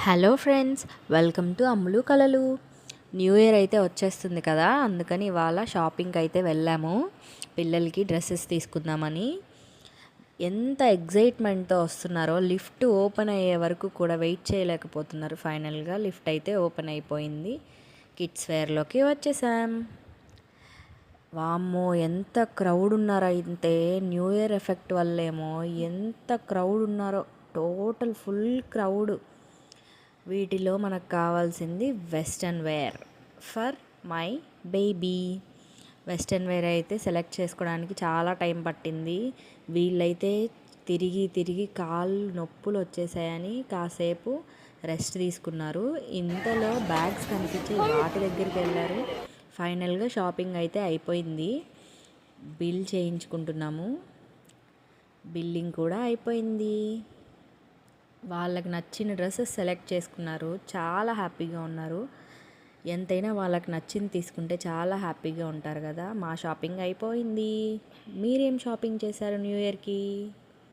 Hello friends, welcome to అమ్ములు కలలు. New year అయితే వచ్చేస్తుంది కదా, అందుకని ఇవాళ షాపింగ్కి అయితే వెళ్ళాము. పిల్లలకి డ్రెస్సెస్ తీసుకుందామని. ఎంత ఎగ్జైట్మెంట్తో వస్తున్నారో, లిఫ్ట్ ఓపెన్ అయ్యే వరకు కూడా వెయిట్ చేయలేకపోతున్నారు. ఫైనల్గా లిఫ్ట్ అయితే ఓపెన్ అయిపోయింది. కిడ్స్ వేర్లోకి వచ్చేసాం. వామ్మో, ఎంత క్రౌడ్ ఉన్నారో! అయితే న్యూ ఇయర్ ఎఫెక్ట్ వల్లేమో ఎంత క్రౌడ్ ఉన్నారో, టోటల్ ఫుల్ క్రౌడ్. వీటిలో మనకు కావాల్సింది western wear for my baby. Western wear అయితే సెలెక్ట్ చేసుకోవడానికి చాలా టైం పట్టింది. వీళ్ళైతే తిరిగి తిరిగి కాళ్ళు నొప్పులు వచ్చేసాయని కాసేపు రెస్ట్ తీసుకున్నారు. ఇంతలో బ్యాగ్స్ కనిపించి వాటి దగ్గరికి వెళ్ళారు. ఫైనల్గా షాపింగ్ అయితే అయిపోయింది. బిల్ చేయించుకుంటున్నాము. బిల్లింగ్ కూడా అయిపోయింది. వాళ్ళకి నచ్చిన డ్రెస్సెస్ సెలెక్ట్ చేసుకున్నారు. చాలా హ్యాపీగా ఉన్నారు. ఎంతైనా వాళ్ళకి నచ్చింది తీసుకుంటే చాలా హ్యాపీగా ఉంటారు కదా. మా షాపింగ్ అయిపోయింది. మీరేం షాపింగ్ చేశారు న్యూ ఇయర్కి?